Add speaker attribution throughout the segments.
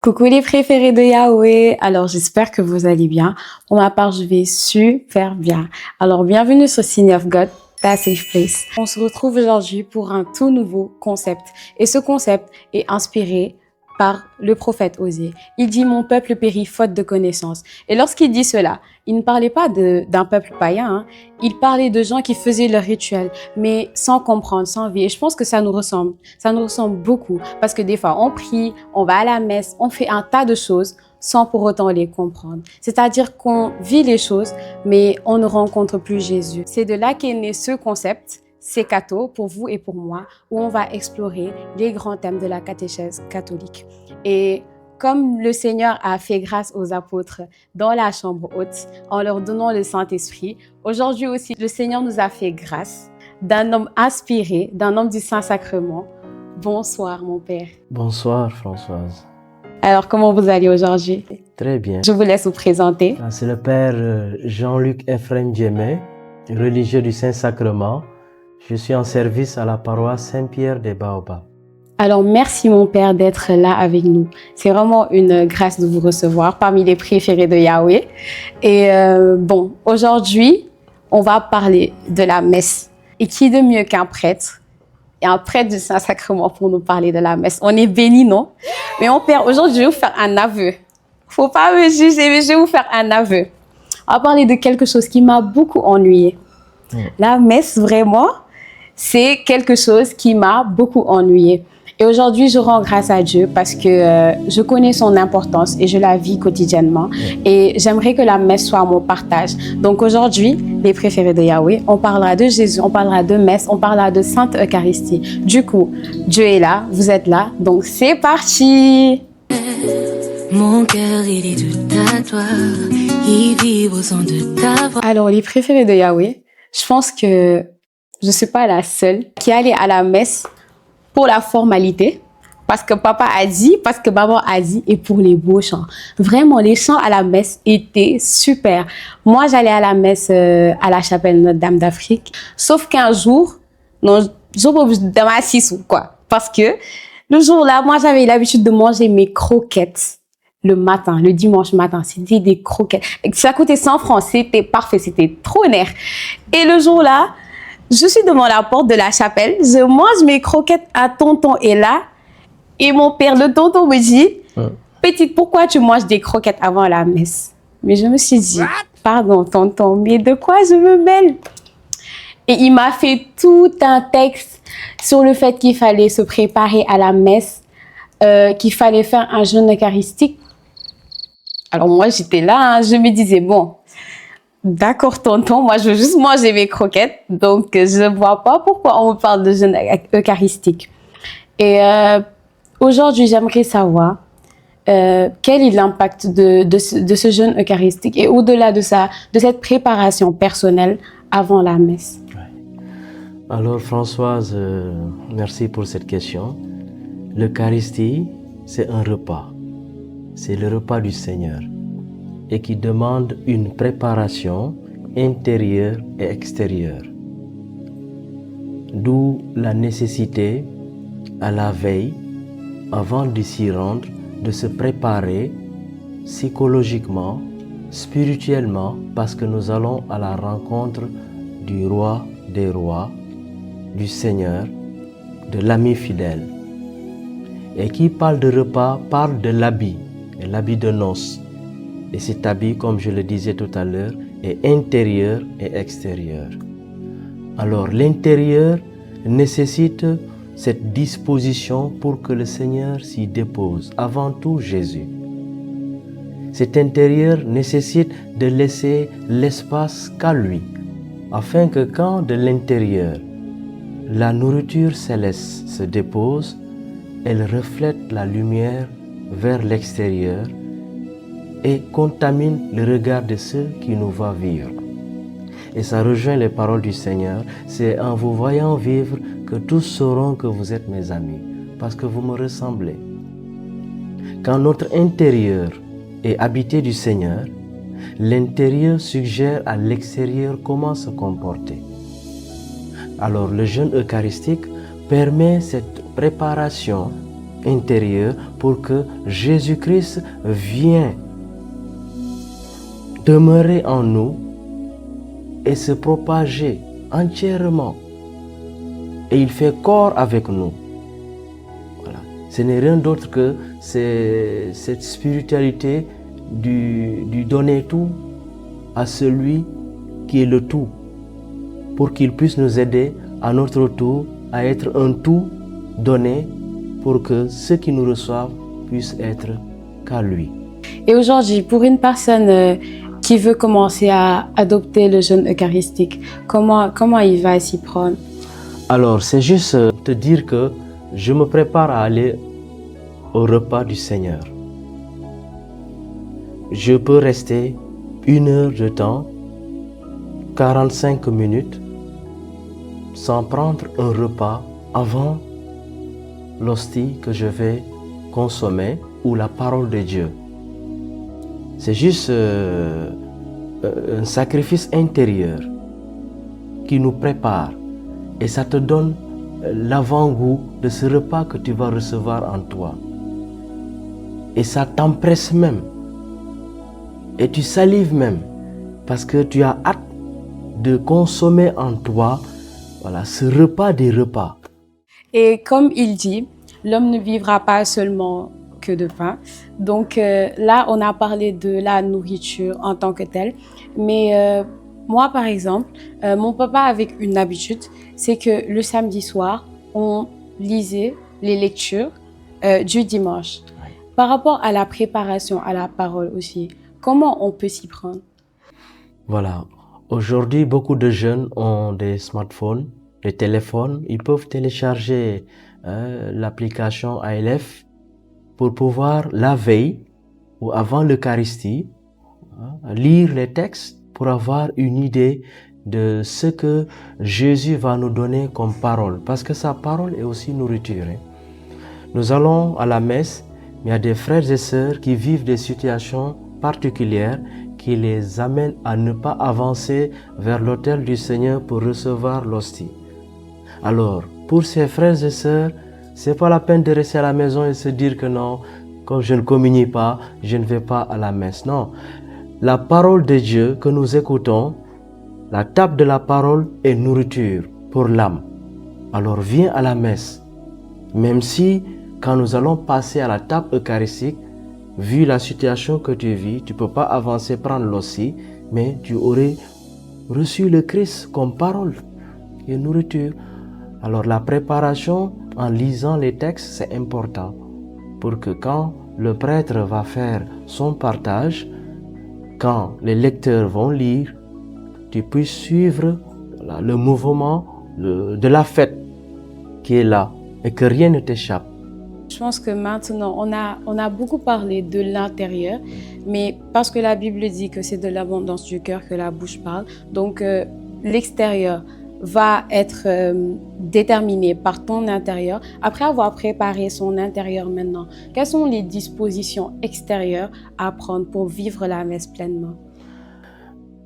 Speaker 1: Coucou les préférés de Yahweh. Alors, j'espère que vous allez bien. Pour ma part, je vais super bien. Alors, bienvenue sur City of God, ta safe place. On se retrouve aujourd'hui pour un tout nouveau concept. Et ce concept est inspiré par le prophète Osée. Il dit « Mon peuple périt faute de connaissance ». Et lorsqu'il dit cela, il ne parlait pas d'un peuple païen, hein. Il parlait de gens qui faisaient leurs rituels, mais sans comprendre, sans vie. Et je pense que ça nous ressemble beaucoup. Parce que des fois, on prie, on va à la messe, on fait un tas de choses sans pour autant les comprendre. C'est-à-dire qu'on vit les choses, mais on ne rencontre plus Jésus. C'est de là qu'est né ce concept, Sekato, pour vous et pour moi, où on va explorer les grands thèmes de la catéchèse catholique. Et comme le Seigneur a fait grâce aux apôtres dans la chambre haute, en leur donnant le Saint-Esprit, aujourd'hui aussi, le Seigneur nous a fait grâce d'un homme inspiré, d'un homme du Saint-Sacrement. Bonsoir, mon Père.
Speaker 2: Bonsoir, Françoise.
Speaker 1: Alors, comment vous allez aujourd'hui?
Speaker 2: Très bien.
Speaker 1: Je vous laisse vous présenter.
Speaker 2: C'est le Père Jean-Luc Ephraim Djemé, religieux du Saint-Sacrement. Je suis en service à la paroisse Saint-Pierre des Baobabs.
Speaker 1: Alors, merci mon Père d'être là avec nous. C'est vraiment une grâce de vous recevoir parmi les préférés de Yahweh. Et bon, aujourd'hui, on va parler de la messe. Et qui de mieux qu'un prêtre et un prêtre du Saint-Sacrement pour nous parler de la messe? On est bénis, non? Mais mon Père, aujourd'hui, je vais vous faire un aveu. Faut pas me juger, mais je vais vous faire un aveu. On va parler de quelque chose qui m'a beaucoup ennuyée. La messe, vraiment, c'est quelque chose qui m'a beaucoup ennuyée. Et aujourd'hui, je rends grâce à Dieu parce que je connais son importance et je la vis quotidiennement. Et j'aimerais que la messe soit mon partage. Donc aujourd'hui, les préférés de Yahweh, on parlera de Jésus, on parlera de messe, on parlera de Sainte Eucharistie. Du coup, Dieu est là, vous êtes là, donc c'est parti!
Speaker 3: Mon cœur, il est tout à toi, il vibre au son de ta voix.
Speaker 1: Alors, les préférés de Yahweh, je pense que je ne suis pas la seule qui allait à la messe pour la formalité, parce que papa a dit, parce que maman a dit, et pour les beaux chants. Vraiment, les chants à la messe étaient super. Moi, j'allais à la messe à la chapelle Notre-Dame d'Afrique, sauf qu'un jour, non, je dans ma six ou quoi, parce que le jour-là, moi, j'avais l'habitude de manger mes croquettes le matin, le dimanche matin. C'était des croquettes. Ça coûtait 100 francs, c'était parfait, c'était trop nerf. Et le jour-là, je suis devant la porte de la chapelle, je mange mes croquettes, un tonton est là, et mon père, le tonton me dit, petite, pourquoi tu manges des croquettes avant la messe? Mais je me suis dit, pardon tonton, mais de quoi je me mêle? Et il m'a fait tout un texte sur le fait qu'il fallait se préparer à la messe, qu'il fallait faire un jeûne eucharistique. Alors moi, j'étais là, hein, je me disais, bon, d'accord, tonton, moi, je veux juste manger mes croquettes. Donc, je ne vois pas pourquoi on me parle de jeûne eucharistique. Et aujourd'hui, j'aimerais savoir quel est l'impact de ce jeûne eucharistique et au-delà de ça, de cette préparation personnelle avant la messe.
Speaker 2: Alors, Françoise, merci pour cette question. L'Eucharistie, c'est un repas. C'est le repas du Seigneur et qui demande une préparation intérieure et extérieure. D'où la nécessité, à la veille, avant de s'y rendre, de se préparer psychologiquement, spirituellement, parce que nous allons à la rencontre du roi des rois, du Seigneur, de l'ami fidèle. Et qui parle de repas, parle de l'habit, et l'habit de noces. Et cet habit, comme je le disais tout à l'heure, est intérieur et extérieur. Alors l'intérieur nécessite cette disposition pour que le Seigneur s'y dépose, avant tout Jésus. Cet intérieur nécessite de laisser l'espace qu'à lui, afin que quand de l'intérieur, la nourriture céleste se dépose, elle reflète la lumière vers l'extérieur et contamine le regard de ceux qui nous voient vivre. Et ça rejoint les paroles du Seigneur, c'est en vous voyant vivre que tous sauront que vous êtes mes amis, parce que vous me ressemblez. Quand notre intérieur est habité du Seigneur, l'intérieur suggère à l'extérieur comment se comporter. Alors le jeûne eucharistique permet cette préparation intérieur pour que Jésus-Christ vienne demeurer en nous et se propager entièrement. Et il fait corps avec nous. Voilà. Ce n'est rien d'autre que cette spiritualité du donner tout à celui qui est le tout, pour qu'il puisse nous aider à notre tour à être un tout donné pour que ceux qui nous reçoivent puissent être qu'à lui.
Speaker 1: Et aujourd'hui, pour une personne qui veut commencer à adopter le jeûne eucharistique, comment il va s'y prendre?
Speaker 2: Alors, c'est juste te dire que je me prépare à aller au repas du Seigneur. Je peux rester 1 heure de temps, 45 minutes, sans prendre un repas avant l'hostie que je vais consommer ou la parole de Dieu. C'est juste un sacrifice intérieur qui nous prépare et ça te donne l'avant-goût de ce repas que tu vas recevoir en toi. Et ça t'empresse même et tu salives même parce que tu as hâte de consommer en toi, voilà, ce repas des repas.
Speaker 1: Et comme il dit, l'homme ne vivra pas seulement que de pain. Donc là, on a parlé de la nourriture en tant que telle. Mais moi, par exemple, mon papa avait une habitude, c'est que le samedi soir, on lisait les lectures du dimanche.
Speaker 2: Oui.
Speaker 1: Par rapport à la préparation, à la parole aussi, comment on peut s'y prendre?
Speaker 2: Voilà. Aujourd'hui, beaucoup de jeunes ont des smartphones, des téléphones. Ils peuvent télécharger l'application ALF pour pouvoir, la veille ou avant l'Eucharistie, lire les textes pour avoir une idée de ce que Jésus va nous donner comme parole. Parce que sa parole est aussi nourriture. Nous allons à la messe, mais il y a des frères et sœurs qui vivent des situations particulières qui les amènent à ne pas avancer vers l'autel du Seigneur pour recevoir l'hostie. Alors, pour ces frères et sœurs, c'est pas la peine de rester à la maison et se dire que non, comme je ne communie pas, je ne vais pas à la messe. Non, la parole de Dieu que nous écoutons, la table de la parole est nourriture pour l'âme. Alors viens à la messe, même si quand nous allons passer à la table eucharistique, vu la situation que tu vis, tu ne peux pas avancer, prendre l'hostie, mais tu aurais reçu le Christ comme parole et nourriture. Alors la préparation en lisant les textes, c'est important pour que quand le prêtre va faire son partage, quand les lecteurs vont lire, tu puisses suivre le mouvement de la fête qui est là et que rien ne t'échappe.
Speaker 1: Je pense que maintenant, on a beaucoup parlé de l'intérieur, mais parce que la Bible dit que c'est de l'abondance du cœur que la bouche parle, donc l'extérieur va être déterminé par ton intérieur. Après avoir préparé son intérieur maintenant, quelles sont les dispositions extérieures à prendre pour vivre la messe pleinement?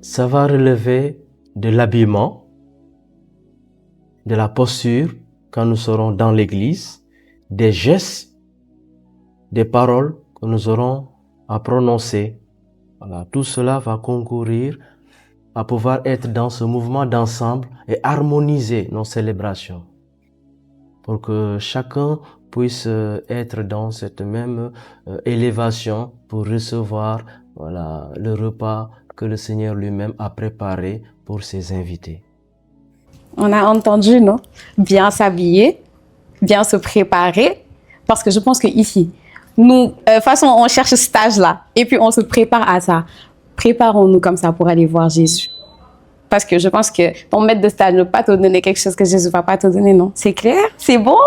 Speaker 2: Ça va relever de l'habillement, de la posture quand nous serons dans l'église, des gestes, des paroles que nous aurons à prononcer. Voilà, tout cela va concourir à pouvoir être dans ce mouvement d'ensemble et harmoniser nos célébrations pour que chacun puisse être dans cette même élévation pour recevoir, voilà, le repas que le Seigneur lui-même a préparé pour ses invités.
Speaker 1: On a entendu, non? Bien s'habiller, bien se préparer, parce que je pense qu'ici, nous, de toute façon, on cherche ce stage-là, et puis on se prépare à ça. Préparons-nous comme ça pour aller voir Jésus. Parce que je pense que ton maître de stage ne va pas te donner quelque chose que Jésus ne va pas te donner, non? C'est clair? C'est bon?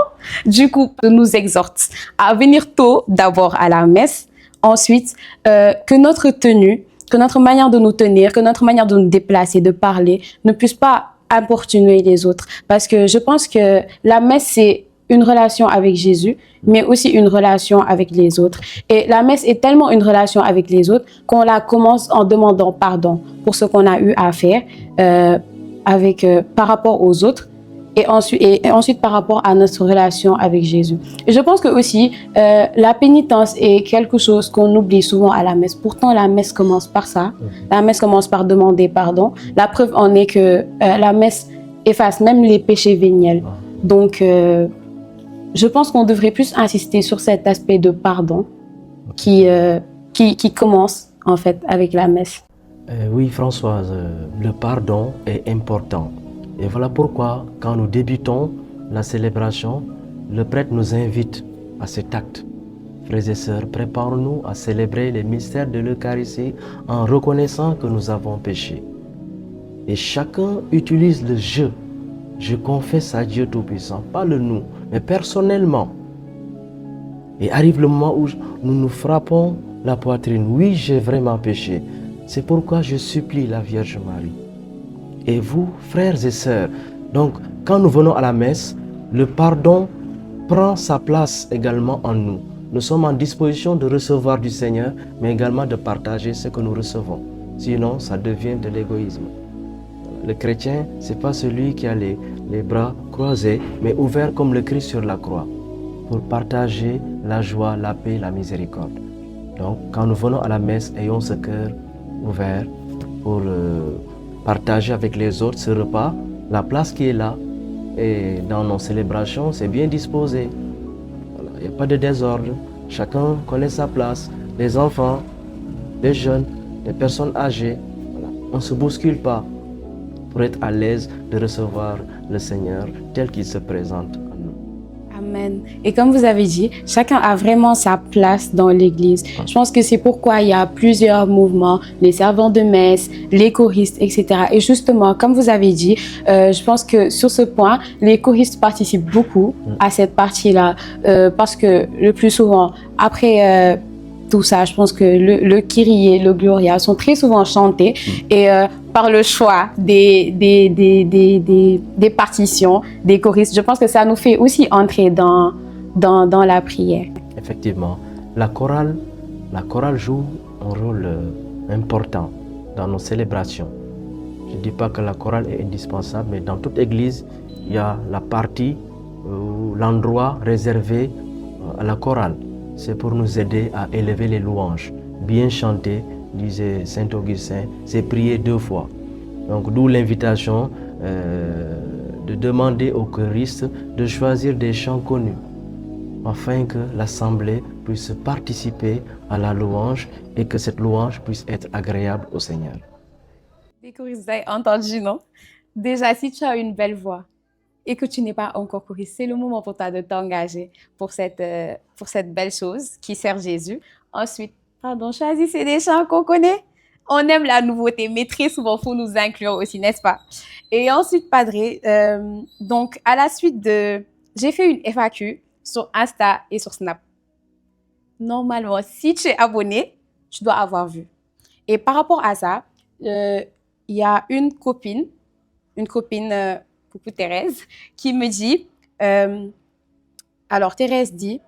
Speaker 1: Du coup, il nous exhorte à venir tôt, d'abord à la messe, ensuite, que notre tenue, que notre manière de nous tenir, que notre manière de nous déplacer, de parler, ne puisse pas importuner les autres. Parce que je pense que la messe, c'est une relation avec Jésus, mais aussi une relation avec les autres. Et la messe est tellement une relation avec les autres qu'on la commence en demandant pardon pour ce qu'on a eu à faire par rapport aux autres. et ensuite par rapport à notre relation avec Jésus. Et je pense que aussi, la pénitence est quelque chose qu'on oublie souvent à la messe. Pourtant, la messe commence par ça. La messe commence par demander pardon. La preuve en est que la messe efface même les péchés véniels. Donc, je pense qu'on devrait plus insister sur cet aspect de pardon qui commence en fait avec la messe.
Speaker 2: Oui, Françoise, le pardon est important. Et voilà pourquoi, quand nous débutons la célébration, le prêtre nous invite à cet acte. Frères et sœurs, préparons-nous à célébrer les mystères de l'Eucharistie en reconnaissant que nous avons péché. Et chacun utilise le « je ». Je confesse à Dieu Tout-Puissant, pas le « nous », mais personnellement. Et arrive le moment où nous nous frappons la poitrine. Oui, j'ai vraiment péché. C'est pourquoi je supplie la Vierge Marie. Et vous, frères et sœurs, donc quand nous venons à la messe, le pardon prend sa place également en nous. Nous sommes en disposition de recevoir du Seigneur, mais également de partager ce que nous recevons. Sinon, ça devient de l'égoïsme. Le chrétien, ce n'est pas celui qui a les bras croisés, mais ouverts comme le Christ sur la croix, pour partager la joie, la paix, la miséricorde. Donc, quand nous venons à la messe, ayons ce cœur ouvert pour partager avec les autres ce repas, la place qui est là, et dans nos célébrations, c'est bien disposé. Voilà, il n'y a pas de désordre, chacun connaît sa place, les enfants, les jeunes, les personnes âgées, voilà. On ne se bouscule pas pour être à l'aise de recevoir le Seigneur tel qu'il se présente.
Speaker 1: Amen. Et comme vous avez dit, chacun a vraiment sa place dans l'Église. Je pense que c'est pourquoi il y a plusieurs mouvements, les servants de messe, les choristes, etc. Et justement, comme vous avez dit, je pense que sur ce point, les choristes participent beaucoup à cette partie-là, parce que le plus souvent, après tout ça, je pense que le Kyrie, le Gloria sont très souvent chantés et par le choix des partitions, des choristes, je pense que ça nous fait aussi entrer dans la prière.
Speaker 2: Effectivement, la chorale joue un rôle important dans nos célébrations. Je ne dis pas que la chorale est indispensable, mais dans toute église, il y a la partie ou l'endroit réservé à la chorale. C'est pour nous aider à élever les louanges. Bien chanter, disait Saint Augustin, c'est prier 2 fois. Donc d'où l'invitation de demander aux choristes de choisir des chants connus, afin que l'assemblée puisse participer à la louange et que cette louange puisse être agréable au Seigneur.
Speaker 1: Les choristes, vous avez entendu, non? Déjà, si tu as une belle voix et que tu n'es pas encore choriste, c'est le moment pour toi de t'engager pour cette belle chose qui sert Jésus. Ensuite, choisissez des chants qu'on connaît. On aime la nouveauté, mais très souvent, il faut nous inclure aussi, n'est-ce pas? Et ensuite, Padre, donc à la suite j'ai fait une FAQ sur Insta et sur Snap. Normalement, si tu es abonné, tu dois avoir vu. Et par rapport à ça, il y a une copine, coucou Thérèse, qui me dit, alors Thérèse dit,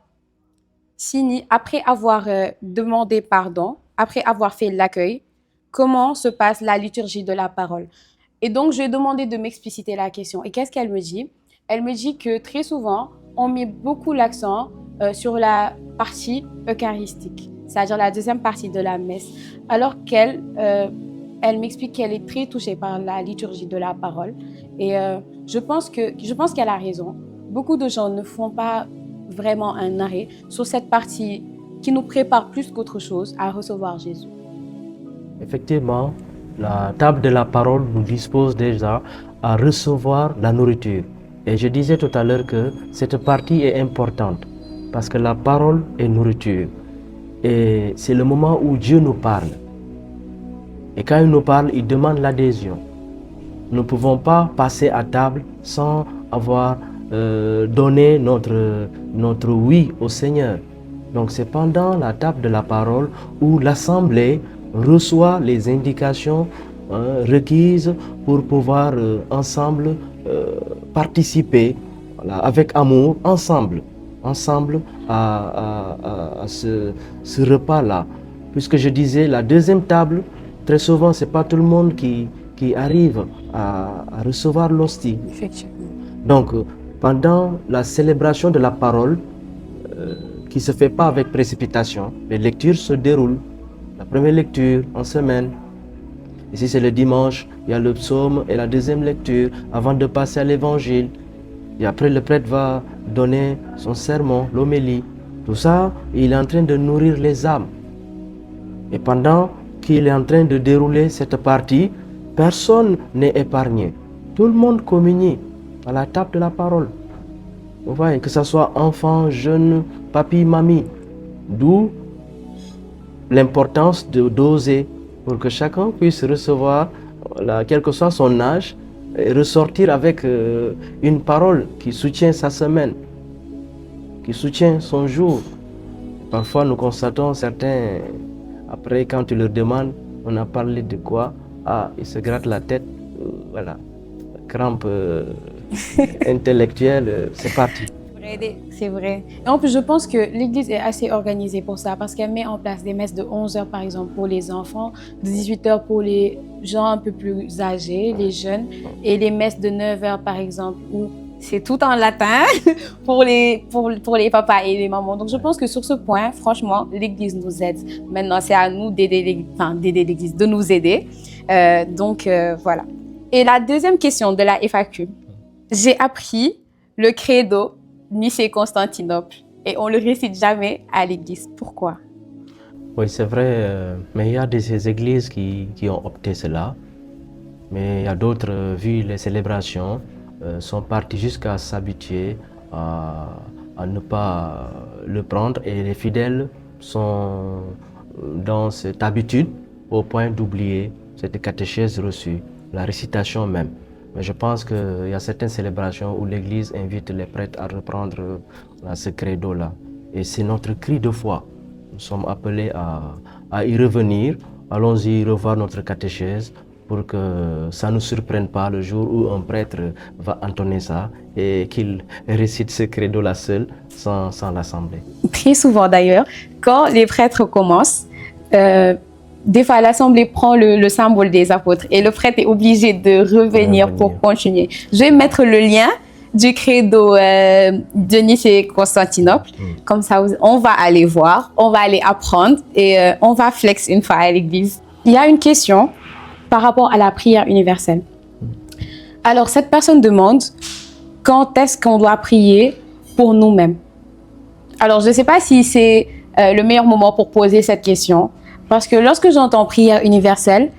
Speaker 1: Sini, après avoir demandé pardon, après avoir fait l'accueil, comment se passe la liturgie de la parole? Et donc, je lui ai demandé de m'expliciter la question. Et qu'est-ce qu'elle me dit? Elle me dit que très souvent, on met beaucoup l'accent sur la partie eucharistique, c'est-à-dire la deuxième partie de la messe, alors qu'elle m'explique qu'elle est très touchée par la liturgie de la parole. Et je pense qu'elle a raison. Beaucoup de gens ne font pas vraiment un arrêt sur cette partie qui nous prépare plus qu'autre chose à recevoir Jésus.
Speaker 2: Effectivement, la table de la parole nous dispose déjà à recevoir la nourriture. Et je disais tout à l'heure que cette partie est importante parce que la parole est nourriture. Et c'est le moment où Dieu nous parle. Et quand il nous parle, il demande l'adhésion. Nous ne pouvons pas passer à table sans avoir donné notre oui au Seigneur. Donc c'est pendant la table de la parole où l'assemblée reçoit les indications requises pour pouvoir ensemble participer, voilà, avec amour, ensemble à ce repas-là. Puisque je disais, la deuxième table, très souvent, ce n'est pas tout le monde qui arrive à recevoir l'hostie.
Speaker 1: Effectivement.
Speaker 2: Donc, pendant la célébration de la parole, qui ne se fait pas avec précipitation, les lectures se déroulent. La première lecture en semaine. Et si c'est le dimanche, il y a le psaume et la deuxième lecture avant de passer à l'évangile. Et après, le prêtre va donner son sermon, l'homélie. Tout ça, il est en train de nourrir les âmes. Et pendant qu'il est en train de dérouler cette partie, personne n'est épargné. Tout le monde communie à la table de la parole. Vous voyez, que ce soit enfant, jeune, papy, mamie. D'où l'importance de doser pour que chacun puisse recevoir, quel que soit son âge, et ressortir avec une parole qui soutient sa semaine, qui soutient son jour. Parfois, nous constatons certains, après, quand tu leur demandes, on a parlé de quoi? Ah, ils se grattent la tête, voilà, crampe intellectuelle, c'est parti.
Speaker 1: C'est vrai. Et en plus, je pense que l'Église est assez organisée pour ça, parce qu'elle met en place des messes de 11h, par exemple, pour les enfants, de 18h pour les gens un peu plus âgés, les jeunes, et les messes de 9h, par exemple, où c'est tout en latin pour les papas et les mamans. Donc, je pense que sur ce point, franchement, l'Église nous aide. Maintenant, c'est à nous d'aider l'Église, de nous aider. Voilà. Et la deuxième question de la FAQ. J'ai appris le credo Nicée-Constantinople et on le récite jamais à l'église. Pourquoi?
Speaker 2: Oui, c'est vrai, mais il y a ces églises qui ont opté cela. Mais il y a d'autres, vu les célébrations, sont partis jusqu'à s'habituer à ne pas le prendre. Et les fidèles sont dans cette habitude au point d'oublier cette catéchèse reçue, la récitation même. Mais je pense qu'il y a certaines célébrations où l'Église invite les prêtres à reprendre ce credo-là. Et c'est notre cri de foi. Nous sommes appelés à y revenir. Allons-y revoir notre catéchèse pour que ça ne nous surprenne pas le jour où un prêtre va entonner ça et qu'il récite ce credo-là seul, sans l'assemblée.
Speaker 1: Très souvent d'ailleurs, quand les prêtres commencent, des fois, l'Assemblée prend le symbole des apôtres et le prêtre est obligé de revenir pour continuer. Je vais mettre le lien du credo de Nicée-Constantinople. Comme ça, on va aller voir, on va aller apprendre et on va flex une fois à l'église. Il y a une question par rapport à la prière universelle. Alors, cette personne demande quand est-ce qu'on doit prier pour nous-mêmes. Alors, je ne sais pas si c'est le meilleur moment pour poser cette question. Parce que lorsque j'entends prière universelle,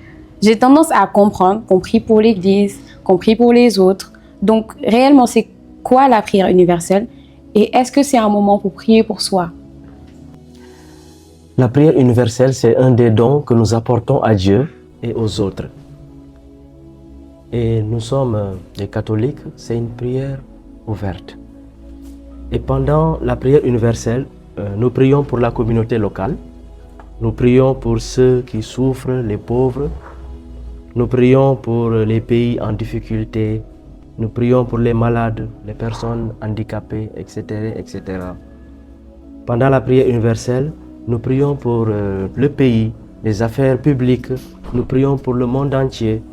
Speaker 1: j'ai tendance à comprendre qu'on prie pour l'Église, qu'on prie pour les autres. Donc, réellement, c'est quoi la prière universelle? Et est-ce que c'est un moment pour prier pour soi?
Speaker 2: La prière universelle, c'est un des dons que nous apportons à Dieu et aux autres. Et nous sommes des catholiques, c'est une prière ouverte. Et pendant la prière universelle, nous prions pour la communauté locale. Nous prions pour ceux qui souffrent, les pauvres. Nous prions pour les pays en difficulté. Nous prions pour les malades, les personnes handicapées, etc., etc. Pendant la prière universelle, nous prions pour le pays, les affaires publiques. Nous prions pour le monde entier.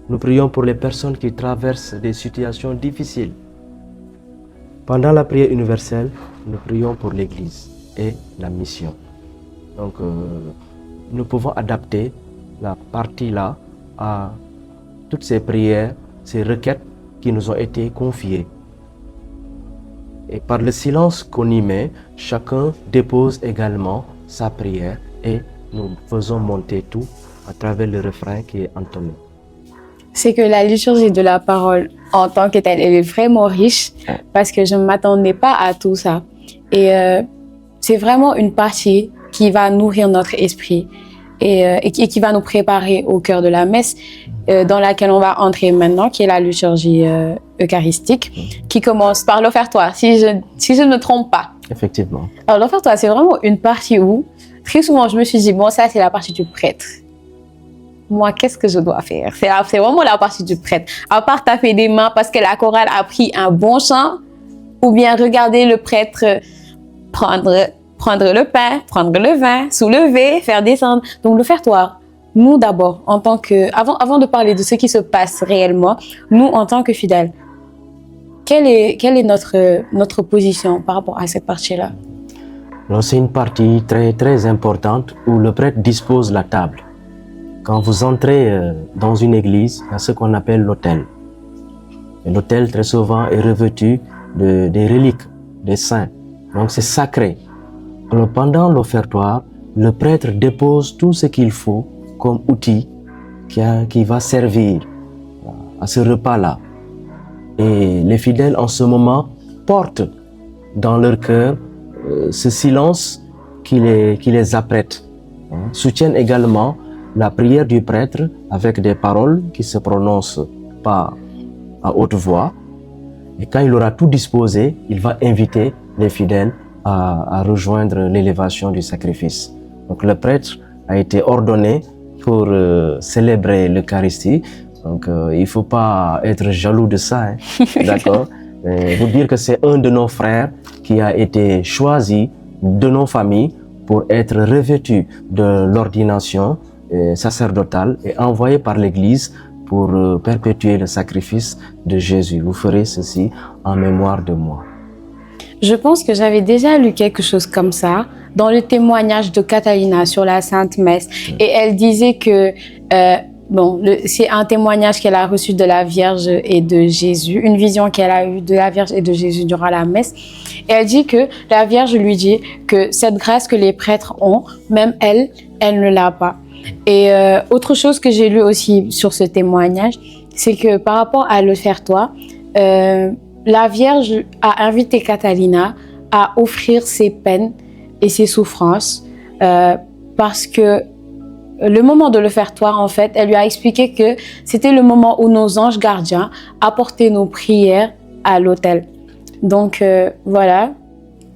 Speaker 2: Nous prions pour les personnes qui traversent des situations difficiles. Pendant la prière universelle, nous prions pour l'Église et la mission. Donc, nous pouvons adapter la partie-là à toutes ces prières, ces requêtes qui nous ont été confiées. Et par le silence qu'on y met, chacun dépose également sa prière et nous faisons monter tout à travers le refrain qui est entonné.
Speaker 1: C'est que la liturgie de la parole en tant que telle, elle est vraiment riche parce que je ne m'attendais pas à tout ça. Et c'est vraiment une partie qui va nourrir notre esprit et qui va nous préparer au cœur de la messe dans laquelle on va entrer maintenant, qui est la liturgie eucharistique, qui commence par l'offertoire, si je ne me trompe pas.
Speaker 2: Effectivement.
Speaker 1: Alors l'offertoire, c'est vraiment une partie où, très souvent, je me suis dit, bon, ça, c'est la partie du prêtre. Moi, qu'est-ce que je dois faire? C'est vraiment la partie du prêtre. À part taper des mains parce que la chorale a pris un bon chant, ou bien regarder le prêtre prendre le pain, prendre le vin, soulever, faire descendre. Donc l'offertoire, nous d'abord, avant de parler de ce qui se passe réellement, nous en tant que fidèles, quelle est notre position par rapport à cette partie-là?
Speaker 2: C'est une partie très, très importante où le prêtre dispose la table. Quand vous entrez dans une église, il y a ce qu'on appelle l'autel. Et l'autel, très souvent, est revêtu des reliques, des saints. Donc, c'est sacré. Alors, pendant l'offertoire, le prêtre dépose tout ce qu'il faut comme outil qui va servir à ce repas-là. Et les fidèles, en ce moment, portent dans leur cœur ce silence qui les apprête. Soutiennent également la prière du prêtre avec des paroles qui se prononcent pas à haute voix. Et quand il aura tout disposé, il va inviter les fidèles à rejoindre l'élévation du sacrifice. Donc le prêtre a été ordonné pour célébrer l'Eucharistie. Donc il ne faut pas être jaloux de ça, hein, d'accord? Vous dire que c'est un de nos frères qui a été choisi de nos familles pour être revêtu de l'ordination sacerdotale et envoyé par l'Église pour perpétuer le sacrifice de Jésus. Vous ferez ceci en mémoire de moi.
Speaker 1: Je pense que j'avais déjà lu quelque chose comme ça dans le témoignage de Catalina sur la Sainte Messe. Et elle disait que, c'est un témoignage qu'elle a reçu de la Vierge et de Jésus, une vision qu'elle a eue de la Vierge et de Jésus durant la messe. Et elle dit que la Vierge lui dit que cette grâce que les prêtres ont, même elle ne l'a pas. Et autre chose que j'ai lu aussi sur ce témoignage, c'est que par rapport à l'offertoire, la Vierge a invité Catalina à offrir ses peines et ses souffrances parce que le moment de l'offertoire, en fait, elle lui a expliqué que c'était le moment où nos anges gardiens apportaient nos prières à l'autel. Donc voilà,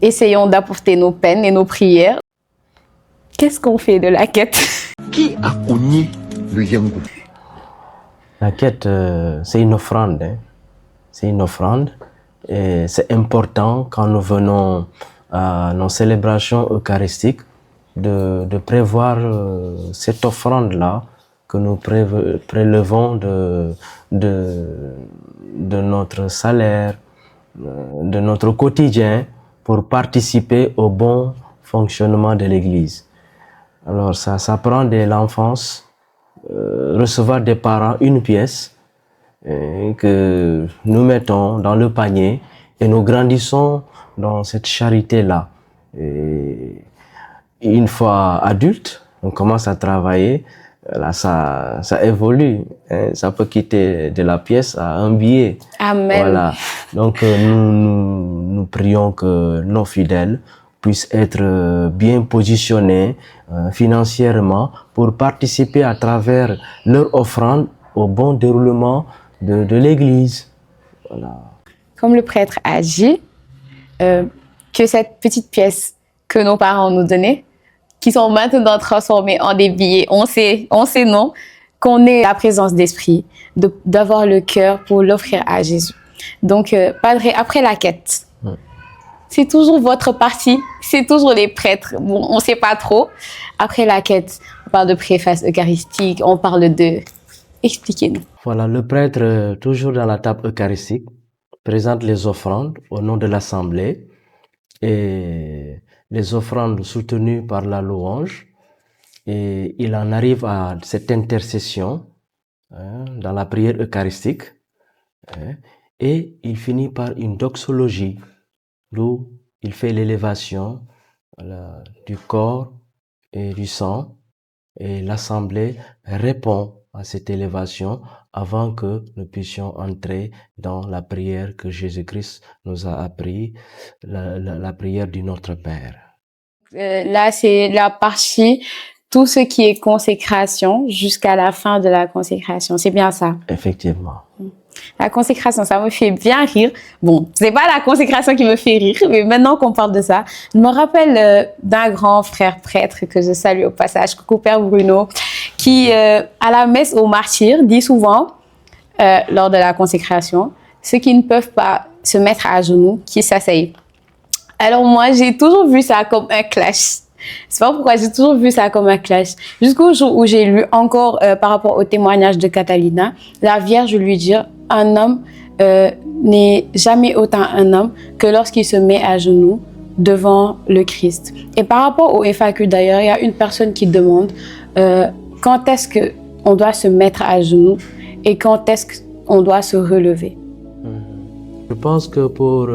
Speaker 1: essayons d'apporter nos peines et nos prières. Qu'est-ce qu'on fait de la quête?
Speaker 4: Qui a connu le Yangou?
Speaker 2: La quête, c'est une offrande. Hein. C'est une offrande. Et c'est important quand nous venons à nos célébrations eucharistiques de prévoir cette offrande-là que nous prélevons de notre salaire, de notre quotidien pour participer au bon fonctionnement de l'Église. Alors ça prend dès l'enfance, recevoir des parents une pièce que nous mettons dans le panier et nous grandissons dans cette charité-là. Et une fois adulte, on commence à travailler, là ça évolue, hein, ça peut quitter de la pièce à un billet.
Speaker 1: Amen.
Speaker 2: Voilà. Donc nous prions que nos fidèles puissent être bien positionnés financièrement pour participer à travers leur offrande au bon déroulement de l'Église. Voilà.
Speaker 1: Comme le prêtre a dit, que cette petite pièce que nos parents nous donnaient, qui sont maintenant transformées en des billets, on sait non, qu'on ait la présence d'esprit, d'avoir le cœur pour l'offrir à Jésus. Donc, Padre, après la quête, c'est toujours votre partie, c'est toujours les prêtres. Bon, on ne sait pas trop. Après la quête, on parle de préface eucharistique, on parle de... Expliquez-nous.
Speaker 2: Voilà, le prêtre, toujours dans la table eucharistique, présente les offrandes au nom de l'Assemblée et les offrandes soutenues par la louange. Et il en arrive à cette intercession dans la prière eucharistique et il finit par une doxologie où il fait l'élévation du corps et du sang et l'Assemblée répond à cette élévation avant que nous puissions entrer dans la prière que Jésus-Christ nous a appris, la prière du Notre Père.
Speaker 1: Là, c'est la partie, tout ce qui est consécration jusqu'à la fin de la consécration. C'est bien ça?
Speaker 2: Effectivement.
Speaker 1: La consécration, ça me fait bien rire. Bon, c'est pas la consécration qui me fait rire, mais maintenant qu'on parle de ça, je me rappelle d'un grand frère prêtre que je salue au passage, coucou Père Bruno, qui, à la messe aux martyrs, dit souvent, lors de la consécration, ceux qui ne peuvent pas se mettre à genoux, qui s'asseyent. Alors moi, j'ai toujours vu ça comme un clash. C'est pas pourquoi j'ai toujours vu ça comme un clash. Jusqu'au jour où j'ai lu encore par rapport au témoignage de Catalina, la Vierge lui dit, un homme n'est jamais autant un homme que lorsqu'il se met à genoux devant le Christ. Et par rapport au FAQ d'ailleurs, il y a une personne qui demande quand est-ce qu'on doit se mettre à genoux et quand est-ce qu'on doit se relever.
Speaker 2: Je pense que pour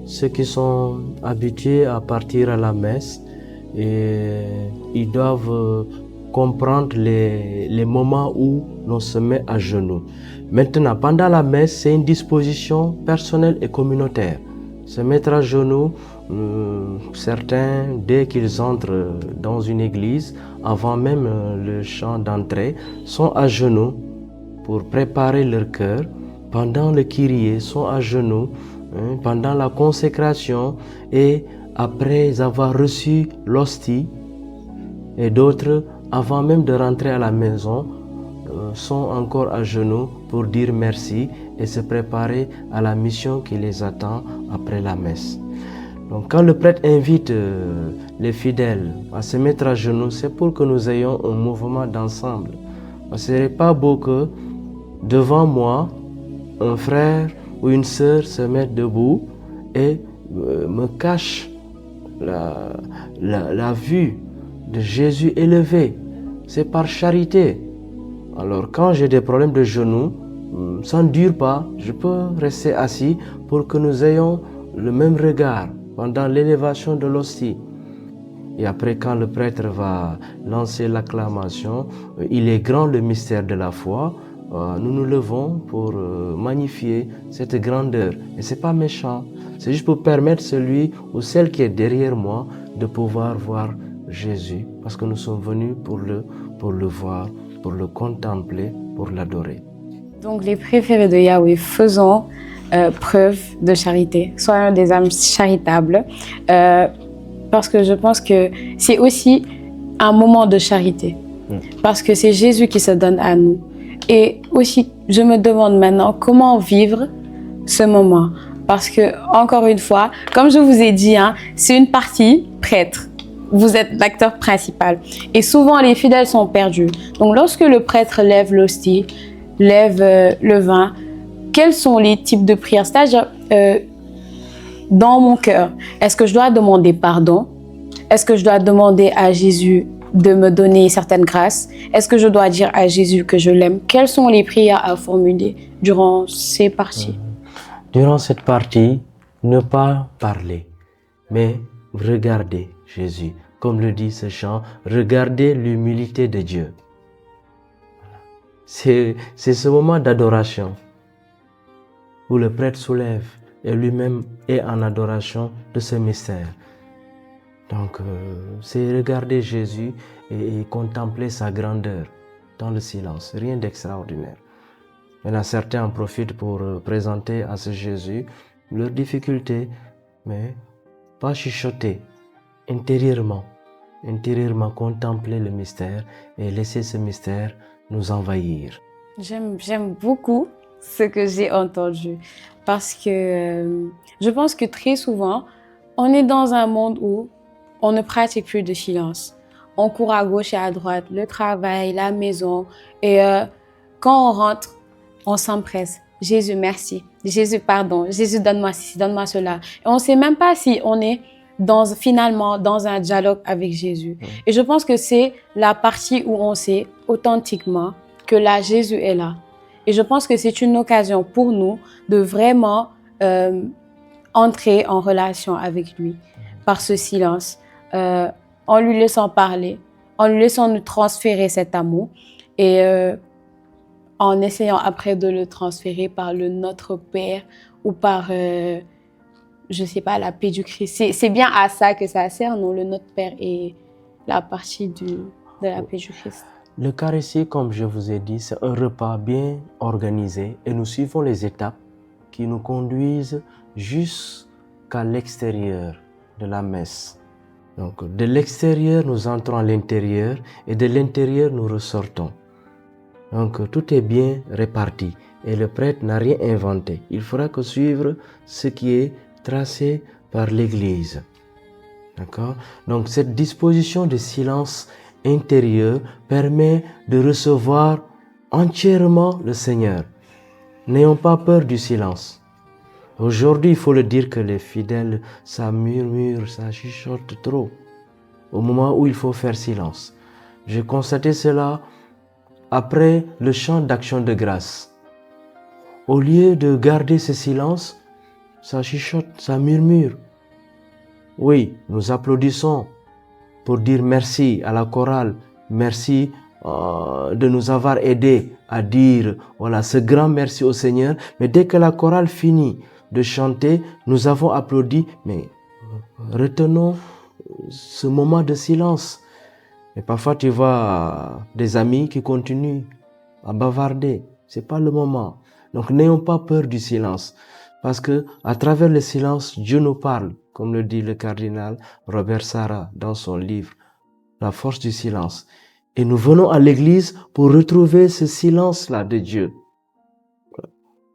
Speaker 2: ceux qui sont habitués à partir à la messe, ils doivent comprendre les moments où l'on se met à genoux. Maintenant, pendant la messe, c'est une disposition personnelle et communautaire. Se mettre à genoux, certains, dès qu'ils entrent dans une église, avant même le chant d'entrée, sont à genoux pour préparer leur cœur. Pendant le Kyrie, sont à genoux, pendant la consécration et après avoir reçu l'hostie. Et d'autres, avant même de rentrer à la maison, sont encore à genoux pour dire merci et se préparer à la mission qui les attend après la messe. Donc quand le prêtre invite les fidèles à se mettre à genoux, c'est pour que nous ayons un mouvement d'ensemble. Ce ne serait pas beau que devant moi, un frère ou une sœur se mette debout et me cache la vue de Jésus élevé. C'est par charité. Alors quand j'ai des problèmes de genoux, ça ne dure pas, je peux rester assis pour que nous ayons le même regard pendant l'élévation de l'hostie. Et après, quand le prêtre va lancer l'acclamation, il est grand le mystère de la foi, nous nous levons pour magnifier cette grandeur. Et ce n'est pas méchant, c'est juste pour permettre celui ou celle qui est derrière moi de pouvoir voir Jésus, parce que nous sommes venus pour le voir, pour le contempler, pour l'adorer.
Speaker 1: Donc les préférés de Yahweh, faisons preuve de charité, soyons des âmes charitables, parce que je pense que c'est aussi un moment de charité, parce que c'est Jésus qui se donne à nous. Et aussi, je me demande maintenant comment vivre ce moment, parce que encore une fois, comme je vous ai dit, c'est une partie prêtre. Vous êtes l'acteur principal. Et souvent, les fidèles sont perdus. Donc, lorsque le prêtre lève l'hostie, lève le vin, quels sont les types de prières? C'est-à-dire, dans mon cœur, est-ce que je dois demander pardon? Est-ce que je dois demander à Jésus de me donner certaines grâces? Est-ce que je dois dire à Jésus que je l'aime? Quelles sont les prières à formuler durant ces parties?
Speaker 2: Durant cette partie, ne pas parler, mais regarder Jésus. Comme le dit ce chant, regardez l'humilité de Dieu. C'est ce moment d'adoration où le prêtre soulève et lui-même est en adoration de ce mystère. Donc, c'est regarder Jésus et contempler sa grandeur dans le silence. Rien d'extraordinaire. Maintenant, certains en profitent pour présenter à ce Jésus leurs difficultés, mais pas chuchoter. Intérieurement contempler le mystère et laisser ce mystère nous envahir.
Speaker 1: J'aime beaucoup ce que j'ai entendu parce que je pense que très souvent, on est dans un monde où on ne pratique plus de silence. On court à gauche et à droite, le travail, la maison. Et quand on rentre, on s'empresse. Jésus, merci. Jésus, pardon. Jésus, donne-moi ceci, donne-moi cela. Et on ne sait même pas si on est finalement dans un dialogue avec Jésus. Et je pense que c'est la partie où on sait authentiquement que là, Jésus est là. Et je pense que c'est une occasion pour nous de vraiment entrer en relation avec lui par ce silence, en lui laissant parler, en lui laissant nous transférer cet amour et en essayant après de le transférer par le Notre Père ou par, je sais pas, la paix du Christ. C'est bien à ça que ça sert, non? Le Notre Père et la partie de la paix du Christ.
Speaker 2: L'Eucharistie, comme je vous ai dit, c'est un repas bien organisé et nous suivons les étapes qui nous conduisent jusqu'à l'extérieur de la messe. Donc, de l'extérieur, nous entrons à l'intérieur et de l'intérieur, nous ressortons. Donc, tout est bien réparti et le prêtre n'a rien inventé. Il faudra que suivre ce qui est tracé par l'Église. D'accord? Donc, cette disposition de silence intérieur permet de recevoir entièrement le Seigneur. N'ayons pas peur du silence. Aujourd'hui, il faut le dire que les fidèles, ça murmure, ça chuchote trop. Au moment où il faut faire silence. J'ai constaté cela après le chant d'action de grâce. Au lieu de garder ce silence, ça chuchote, ça murmure. Oui, nous applaudissons pour dire merci à la chorale, merci de nous avoir aidés à dire voilà ce grand merci au Seigneur. Mais dès que la chorale finit de chanter, nous avons applaudi, mais retenons ce moment de silence. Et parfois tu vois des amis qui continuent à bavarder. C'est pas le moment. Donc n'ayons pas peur du silence, parce que à travers le silence, Dieu nous parle, comme le dit le cardinal Robert Sarah dans son livre La force du silence. Et nous venons à l'église pour retrouver ce silence-là de Dieu.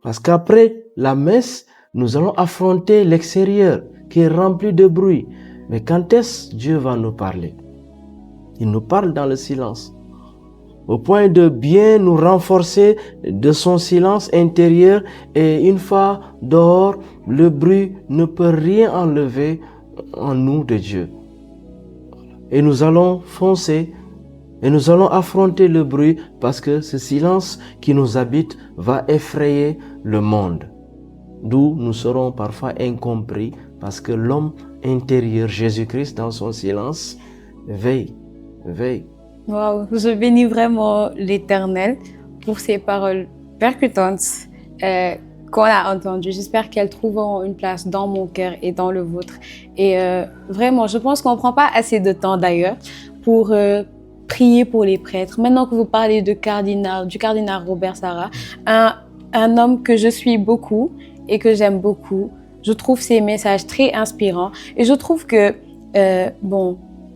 Speaker 2: Parce qu'après la messe, nous allons affronter l'extérieur qui est rempli de bruit. Mais quand est-ce Dieu va nous parler? Il nous parle dans le silence, au point de bien nous renforcer de son silence intérieur, et une fois dehors, le bruit ne peut rien enlever en nous de Dieu. Et nous allons foncer et nous allons affronter le bruit, parce que ce silence qui nous habite va effrayer le monde. D'où nous serons parfois incompris, parce que l'homme intérieur, Jésus-Christ, dans son silence, veille.
Speaker 1: Wow, je bénis vraiment l'Éternel pour ces paroles percutantes qu'on a entendues. J'espère qu'elles trouveront une place dans mon cœur et dans le vôtre. Et vraiment, je pense qu'on ne prend pas assez de temps d'ailleurs pour prier pour les prêtres. Maintenant que vous parlez du cardinal Robert Sarah, un homme que je suis beaucoup et que j'aime beaucoup, je trouve ses messages très inspirants. Et je trouve que,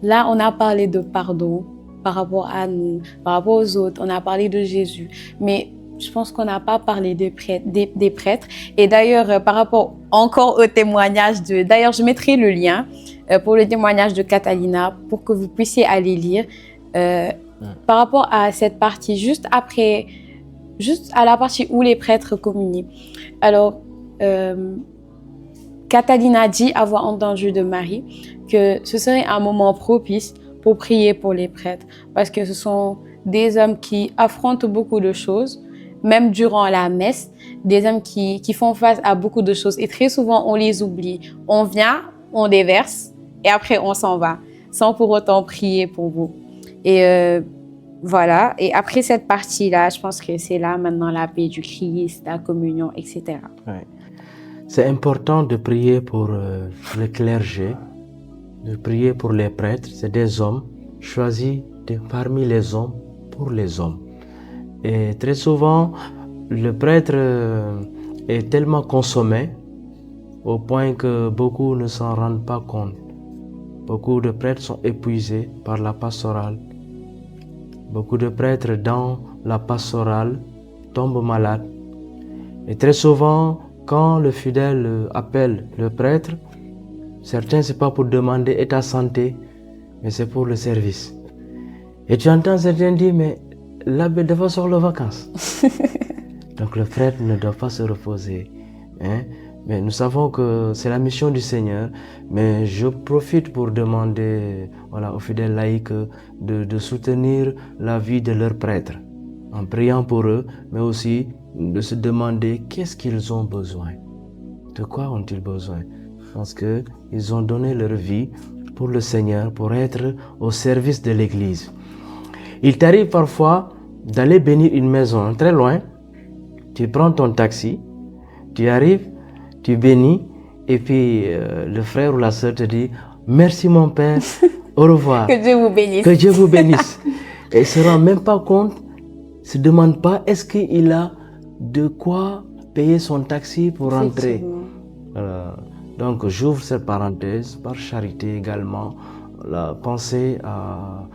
Speaker 1: là, on a parlé de pardon par rapport à nous, par rapport aux autres, on a parlé de Jésus. Mais je pense qu'on n'a pas parlé des prêtres. Et d'ailleurs, par rapport encore au témoignage d'ailleurs, je mettrai le lien pour le témoignage de Catalina pour que vous puissiez aller lire. Par rapport à cette partie, juste à la partie où les prêtres communient. Alors, Catalina dit avoir entendu de Marie que ce serait un moment propice pour prier pour les prêtres, parce que ce sont des hommes qui affrontent beaucoup de choses, même durant la messe, des hommes qui font face à beaucoup de choses, et très souvent on les oublie. On vient, on déverse, et après on s'en va, sans pour autant prier pour vous. Et voilà, et après cette partie-là, je pense que c'est là maintenant la paix du Christ, la communion, etc.
Speaker 2: Ouais. C'est important de prier pour le clergé, de prier pour les prêtres. C'est des hommes choisis parmi les hommes pour les hommes. Et très souvent, le prêtre est tellement consommé au point que beaucoup ne s'en rendent pas compte. Beaucoup de prêtres sont épuisés par la pastorale. Beaucoup de prêtres dans la pastorale tombent malades. Et très souvent, quand le fidèle appelle le prêtre, certains, c'est pas pour demander « et ta santé », mais c'est pour le service. Et tu entends certains dire « mais l'abbé doit sur les vacances ». Donc le prêtre ne doit pas se reposer. Mais nous savons que c'est la mission du Seigneur. Mais je profite pour demander aux fidèles laïcs de soutenir la vie de leurs prêtres, en priant pour eux, mais aussi de se demander qu'est-ce qu'ils ont besoin. De quoi ont-ils besoin? Parce qu'ils ont donné leur vie pour le Seigneur, pour être au service de l'Église. Il t'arrive parfois d'aller bénir une maison très loin. Tu prends ton taxi, tu arrives, tu bénis, et puis le frère ou la sœur te dit « Merci mon père, au revoir.
Speaker 1: Que Dieu vous bénisse. »
Speaker 2: Que Dieu vous bénisse. Et il ne se rend même pas compte, ne se demande pas est-ce qu'il a de quoi payer son taxi pour rentrer. Donc j'ouvre cette parenthèse par charité également, la pensée à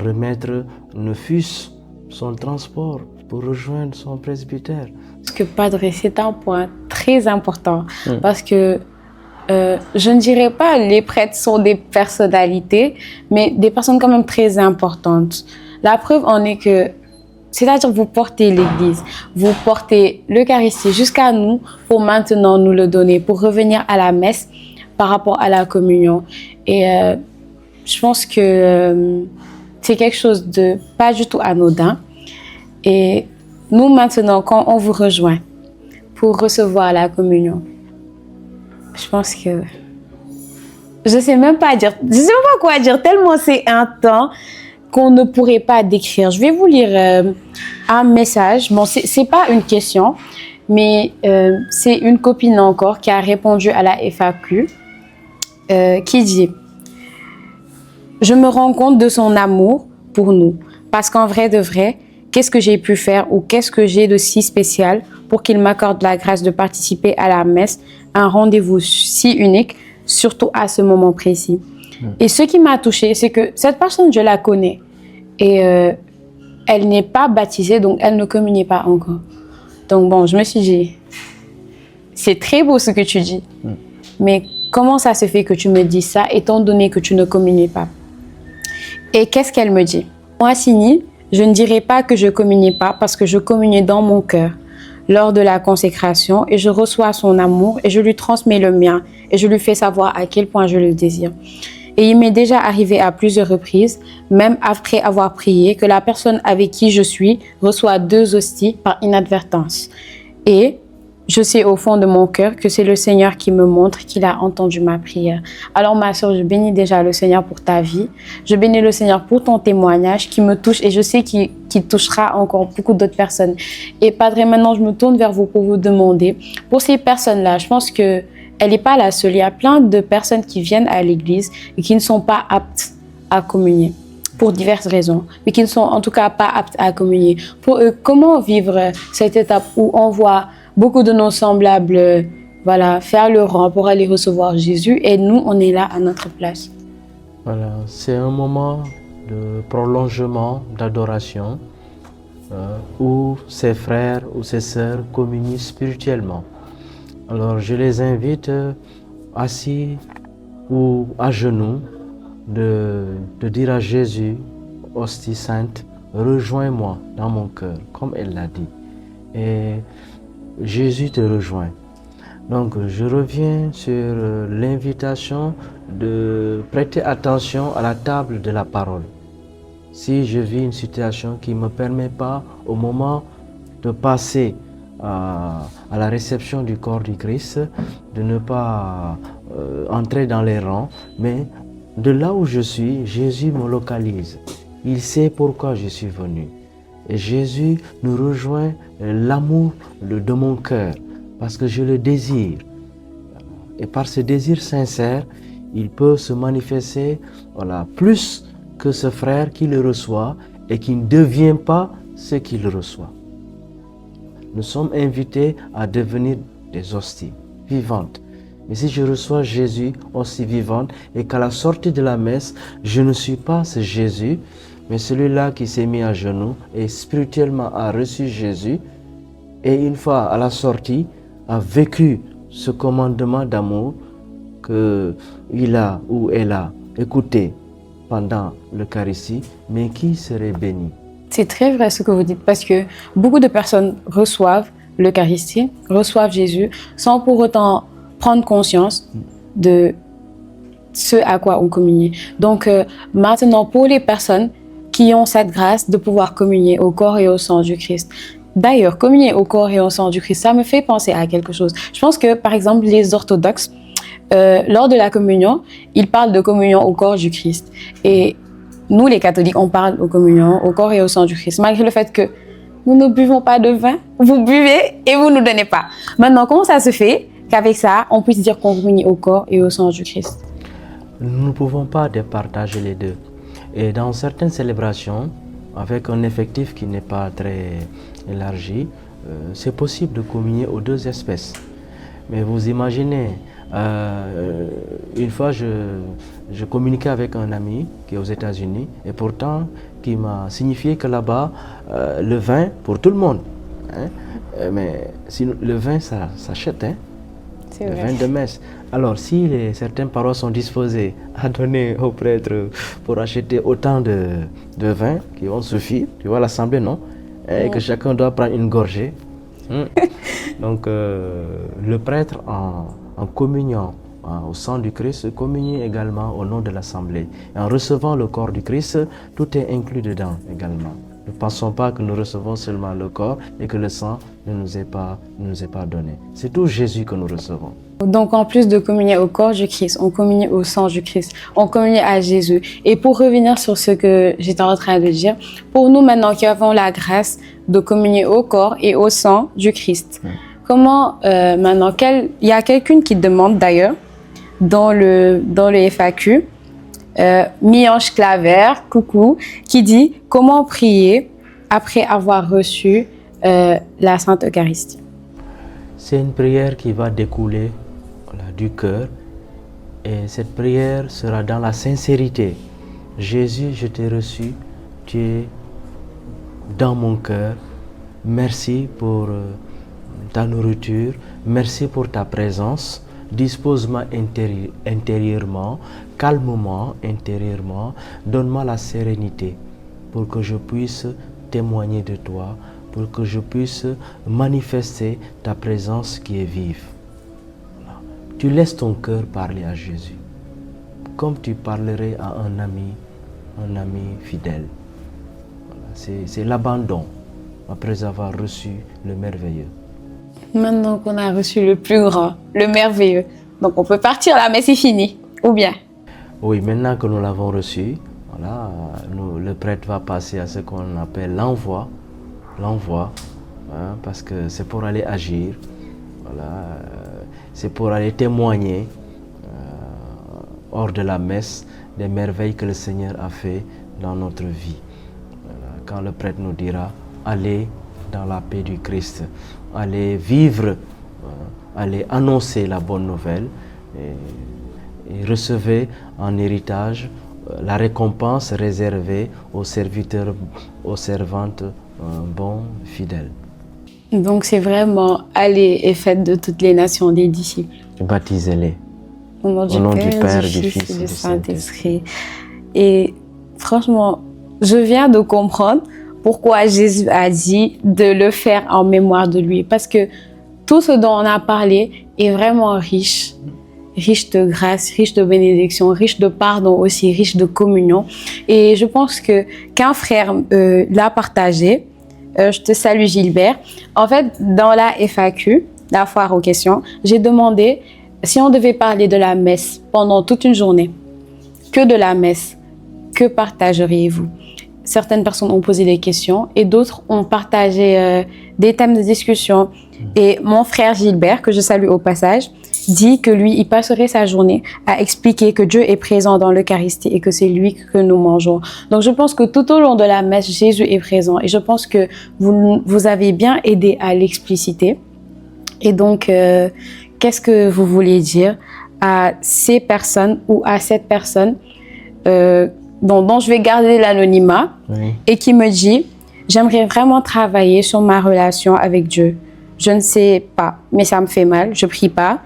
Speaker 2: remettre ne fût-ce son transport pour rejoindre son presbytère.
Speaker 1: Parce que Padre, c'est un point très important, parce que je ne dirais pas les prêtres sont des personnalités, mais des personnes quand même très importantes. La preuve en est que c'est-à-dire vous portez l'Église, vous portez l'Eucharistie jusqu'à nous pour maintenant nous le donner, pour revenir à la messe par rapport à la communion. Et je pense que c'est quelque chose de pas du tout anodin. Et nous maintenant, quand on vous rejoint pour recevoir la communion, je pense que je sais même pas quoi dire, tellement c'est un temps qu'on ne pourrait pas décrire. Je vais vous lire un message. Bon, c'est pas une question, mais c'est une copine encore qui a répondu à la FAQ, qui dit: je me rends compte de son amour pour nous, parce qu'en vrai de vrai, qu'est-ce que j'ai pu faire ou qu'est-ce que j'ai de si spécial pour qu'il m'accorde la grâce de participer à la messe, un rendez-vous si unique, surtout à ce moment précis. Et ce qui m'a touchée, c'est que cette personne, je la connais. Et elle n'est pas baptisée, donc elle ne communiait pas encore. Donc bon, je me suis dit, c'est très beau ce que tu dis. Mais comment ça se fait que tu me dis ça, étant donné que tu ne communies pas? Et qu'est-ce qu'elle me dit? Moi, Sini, je ne dirais pas que je communiais pas parce que je communiais dans mon cœur lors de la consécration et je reçois son amour et je lui transmets le mien et je lui fais savoir à quel point je le désire. Et il m'est déjà arrivé à plusieurs reprises, même après avoir prié, que la personne avec qui je suis reçoit 2 hosties par inadvertance. Et je sais au fond de mon cœur que c'est le Seigneur qui me montre qu'il a entendu ma prière. Alors ma soeur, je bénis déjà le Seigneur pour ta vie. Je bénis le Seigneur pour ton témoignage qui me touche et je sais qu'il touchera encore beaucoup d'autres personnes. Et Padre, maintenant je me tourne vers vous pour vous demander, pour ces personnes-là, je pense que elle n'est pas la seule. Il y a plein de personnes qui viennent à l'église et qui ne sont pas aptes à communier pour diverses raisons, mais qui ne sont en tout cas pas aptes à communier. Pour eux, comment vivre cette étape où on voit beaucoup de nos semblables faire le rang pour aller recevoir Jésus et nous, on est là à notre place?
Speaker 2: Voilà, c'est un moment de prolongement, d'adoration, où ses frères ou ses sœurs communient spirituellement. Alors je les invite, assis ou à genoux, de dire à Jésus, hostie sainte, rejoins-moi dans mon cœur, comme elle l'a dit. Et Jésus te rejoint. Donc je reviens sur l'invitation de prêter attention à la table de la parole. Si je vis une situation qui ne me permet pas, au moment de passer à la réception du corps du Christ, de ne pas entrer dans les rangs, mais de là où je suis, Jésus me localise. Il sait pourquoi je suis venu. Et Jésus nous rejoint l'amour de mon cœur, parce que je le désire. Et par ce désir sincère, il peut se manifester plus que ce frère qui le reçoit et qui ne devient pas ce qu'il reçoit. Nous sommes invités à devenir des hosties vivantes. Mais si je reçois Jésus, hostie vivante, et qu'à la sortie de la messe, je ne suis pas ce Jésus, mais celui-là qui s'est mis à genoux et spirituellement a reçu Jésus, et une fois à la sortie, a vécu ce commandement d'amour qu'il a ou elle a écouté pendant l'Eucharistie, mais qui serait béni.
Speaker 1: C'est très vrai ce que vous dites, parce que beaucoup de personnes reçoivent l'Eucharistie, reçoivent Jésus, sans pour autant prendre conscience de ce à quoi on communie. Donc maintenant, pour les personnes qui ont cette grâce de pouvoir communier au corps et au sang du Christ. D'ailleurs, communier au corps et au sang du Christ, ça me fait penser à quelque chose. Je pense que, par exemple, les orthodoxes, lors de la communion, ils parlent de communion au corps du Christ. Et nous, les catholiques, on parle aux communions, au corps et au sang du Christ, malgré le fait que nous ne buvons pas de vin, vous buvez et vous ne nous donnez pas. Maintenant, comment ça se fait qu'avec ça, on puisse dire qu'on communie au corps et au sang du Christ?
Speaker 2: Nous ne pouvons pas départager les deux. Et dans certaines célébrations, avec un effectif qui n'est pas très élargi, c'est possible de communier aux 2 espèces. Mais vous imaginez, une fois je communiquais avec un ami qui est aux États-Unis et pourtant qui m'a signifié que là-bas, le vin pour tout le monde. Hein, mais le vin, ça s'achète, hein, le vin de messe. Alors, si certaines paroisses sont disposées à donner aux prêtres pour acheter autant de vin qui vont suffire, tu vois l'assemblée, non? et que chacun doit prendre une gorgée. Donc, le prêtre, en communiant au sang du Christ, communie également au nom de l'Assemblée. Et en recevant le corps du Christ, tout est inclus dedans également. Ne pensons pas que nous recevons seulement le corps et que le sang ne nous est pas donné. C'est tout Jésus que nous recevons.
Speaker 1: Donc, en plus de communier au corps du Christ, on communie au sang du Christ, on communie à Jésus. Et pour revenir sur ce que j'étais en train de dire, pour nous maintenant qui avons la grâce de communier au corps et au sang du Christ, comment maintenant, il y a quelqu'un qui demande d'ailleurs dans le FAQ, Mi-Ange Claver, coucou, qui dit comment prier après avoir reçu la Sainte Eucharistie.
Speaker 2: C'est une prière qui va découler du cœur et cette prière sera dans la sincérité. Jésus, je t'ai reçu, tu es dans mon cœur. Merci pour ta nourriture, merci pour ta présence. Dispose-moi intérieurement, calme-moi intérieurement, donne-moi la sérénité pour que je puisse témoigner de toi, pour que je puisse manifester ta présence qui est vive. Voilà. Tu laisses ton cœur parler à Jésus, comme tu parlerais à un ami fidèle. Voilà. C'est l'abandon après avoir reçu le merveilleux.
Speaker 1: Maintenant qu'on a reçu le plus grand, le merveilleux, donc on peut partir, la messe est finie, ou bien?
Speaker 2: Oui, maintenant que nous l'avons reçu, voilà, le prêtre va passer à ce qu'on appelle l'envoi, hein, parce que c'est pour aller agir, voilà, c'est pour aller témoigner hors de la messe des merveilles que le Seigneur a fait dans notre vie. Voilà, quand le prêtre nous dira, allez dans la paix du Christ, allez vivre, allez annoncer la bonne nouvelle et recevez en héritage la récompense réservée aux serviteurs, aux servantes bons, fidèles.
Speaker 1: Donc c'est vraiment aller et faites de toutes les nations des disciples.
Speaker 2: Baptisez-les.
Speaker 1: Au nom du Père, du Fils et du Saint-Esprit. Et franchement, je viens de comprendre pourquoi Jésus a dit de le faire en mémoire de lui. Parce que tout ce dont on a parlé est vraiment riche. Riche de grâce, riche de bénédiction, riche de pardon aussi, riche de communion. Et je pense qu'un frère l'a partagé. Je te salue Gilbert. En fait, dans la FAQ, la foire aux questions, j'ai demandé si on devait parler de la messe pendant toute une journée, que de la messe, que partageriez-vous? Certaines personnes ont posé des questions et d'autres ont partagé des thèmes de discussion. Et mon frère Gilbert, que je salue au passage, dit que lui, il passerait sa journée à expliquer que Dieu est présent dans l'Eucharistie et que c'est lui que nous mangeons. Donc je pense que tout au long de la messe, Jésus est présent et je pense que vous avez bien aidé à l'expliciter. Et donc, qu'est-ce que vous voulez dire à ces personnes ou à cette personne dont je vais garder l'anonymat, oui, et qui me dit « J'aimerais vraiment travailler sur ma relation avec Dieu. Je ne sais pas, mais ça me fait mal, je prie pas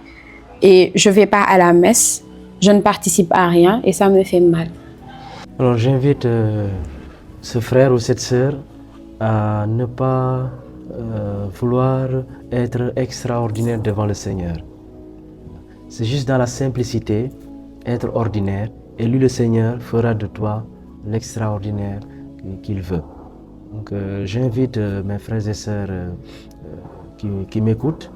Speaker 1: et je vais pas à la messe, je ne participe à rien et ça me fait mal. »
Speaker 2: Alors j'invite ce frère ou cette sœur à ne pas vouloir être extraordinaire devant le Seigneur. C'est juste dans la simplicité, être ordinaire, et lui, le Seigneur, fera de toi l'extraordinaire qu'il veut. Donc, j'invite mes frères et sœurs qui m'écoutent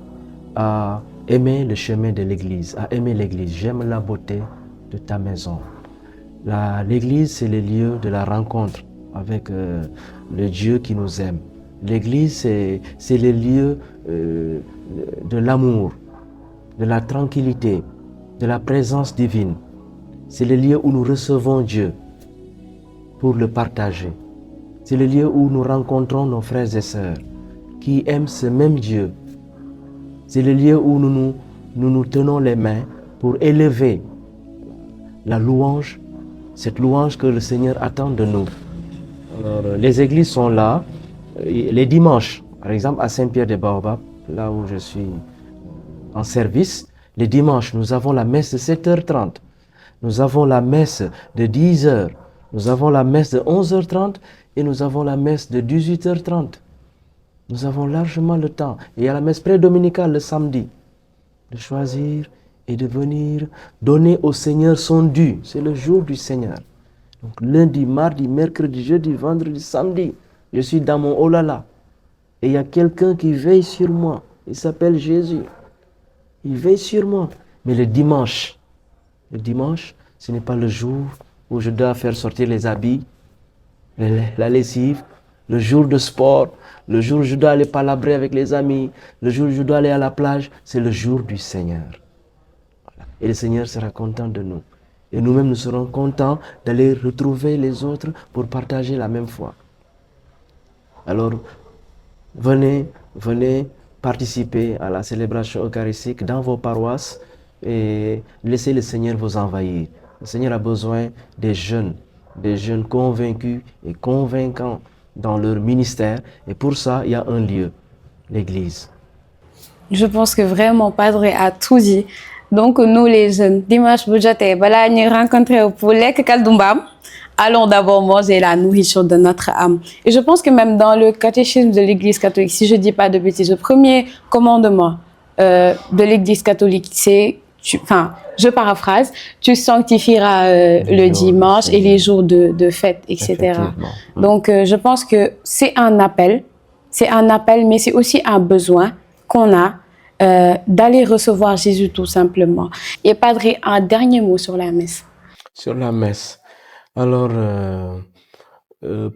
Speaker 2: à aimer le chemin de l'Église, à aimer l'Église. J'aime la beauté de ta maison. L'Église, c'est le lieu de la rencontre avec le Dieu qui nous aime. L'Église, c'est le lieu de l'amour, de la tranquillité, de la présence divine. C'est le lieu où nous recevons Dieu pour le partager. C'est le lieu où nous rencontrons nos frères et sœurs qui aiment ce même Dieu. C'est le lieu où nous tenons les mains pour élever la louange, cette louange que le Seigneur attend de nous. Alors, les églises sont là, les dimanches, par exemple à Saint-Pierre-des-Baobabs, là où je suis en service, les dimanches, nous avons la messe de 7h30. Nous avons la messe de 10h, nous avons la messe de 11h30 et nous avons la messe de 18h30. Nous avons largement le temps. Et à la messe prédominicale le samedi, de choisir et de venir donner au Seigneur son dû. C'est le jour du Seigneur. Donc lundi, mardi, mercredi, jeudi, vendredi, samedi, je suis dans mon oh là là. Et il y a quelqu'un qui veille sur moi. Il s'appelle Jésus. Il veille sur moi. Mais le dimanche, ce n'est pas le jour où je dois faire sortir les habits, la lessive, le jour de sport, le jour où je dois aller palabrer avec les amis, le jour où je dois aller à la plage. C'est le jour du Seigneur. Voilà. Et le Seigneur sera content de nous. Et nous-mêmes, nous serons contents d'aller retrouver les autres pour partager la même foi. Alors, venez participer à la célébration eucharistique dans vos paroisses et laissez le Seigneur vous envahir. Le Seigneur a besoin des jeunes convaincus et convaincants dans leur ministère. Et pour ça, il y a un lieu, l'Église.
Speaker 1: Je pense que vraiment Padre a tout dit. Donc nous les jeunes, dimanche bu jotee balaa ñuy rencontrer pour lekk kaldumbam, allons d'abord manger la nourriture de notre âme. Et je pense que même dans le catéchisme de l'Église catholique, si je dis pas de bêtises, le premier commandement de l'Église catholique, c'est, je paraphrase, tu sanctifieras le dimanche et les jours de fête, etc. Donc je pense que c'est un appel, mais c'est aussi un besoin qu'on a d'aller recevoir Jésus tout simplement. Et Padre, un dernier mot sur la messe.
Speaker 2: Sur la messe. Alors,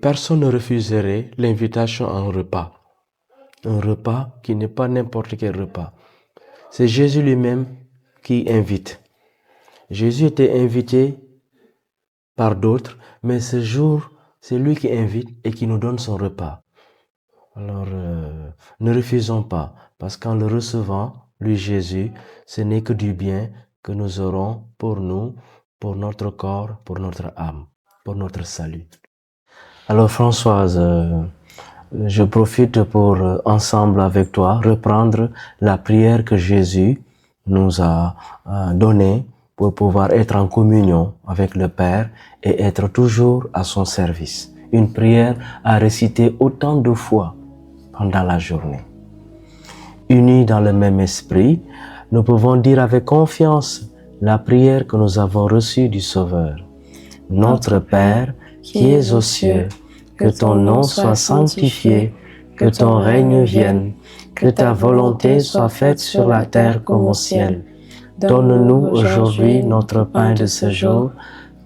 Speaker 2: personne ne refuserait l'invitation à un repas. Un repas qui n'est pas n'importe quel repas. C'est Jésus lui-même qui invite. Jésus était invité par d'autres, mais ce jour, c'est lui qui invite et qui nous donne son repas. Alors, ne refusons pas, parce qu'en le recevant, lui Jésus, ce n'est que du bien que nous aurons pour nous, pour notre corps, pour notre âme, pour notre salut. Alors Françoise, je profite pour ensemble avec toi reprendre la prière que Jésus nous a donnée pour pouvoir être en communion avec le Père et être toujours à son service. Une prière à réciter autant de fois pendant la journée. Unis dans le même esprit, nous pouvons dire avec confiance la prière que nous avons reçue du Sauveur. Notre Père, qui es aux cieux, que ton nom soit sanctifié, que ton règne vienne, que ta volonté soit faite sur la terre comme au ciel. Donne-nous aujourd'hui notre pain de ce jour.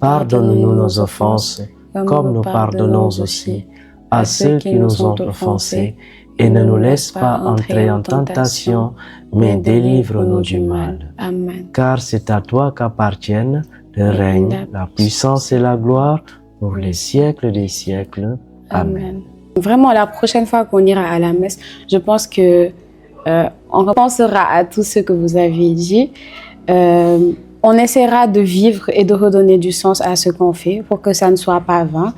Speaker 2: Pardonne-nous nos offenses, comme nous pardonnons aussi à ceux qui nous ont offensés, et ne nous laisse pas entrer en tentation, mais délivre-nous du mal.
Speaker 1: Amen.
Speaker 2: Car c'est à toi qu'appartiennent le règne, la puissance et la gloire pour les siècles des siècles. Amen.
Speaker 1: Vraiment, la prochaine fois qu'on ira à la messe, je pense que on repensera à tout ce que vous avez dit. On essaiera de vivre et de redonner du sens à ce qu'on fait pour que ça ne soit pas vain,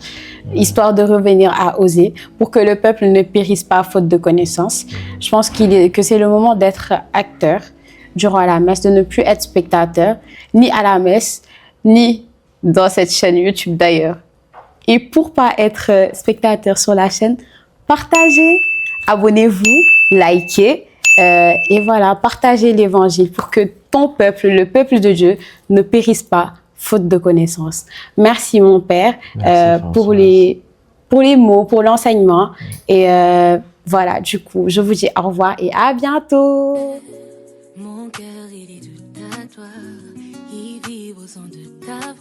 Speaker 1: histoire de revenir à oser, pour que le peuple ne périsse pas faute de connaissances. Je pense que c'est le moment d'être acteur durant la messe, de ne plus être spectateur, ni à la messe, ni dans cette chaîne YouTube d'ailleurs. Et pour pas être spectateur sur la chaîne, partagez, abonnez-vous, likez, et voilà, partagez l'évangile pour que ton peuple, le peuple de Dieu, ne périsse pas faute de connaissances. Merci mon Père pour les mots, pour l'enseignement. Et voilà, du coup, je vous dis au revoir et à bientôt.
Speaker 3: Mon cœur, il est tout à toi, il vibre au son de ta voix.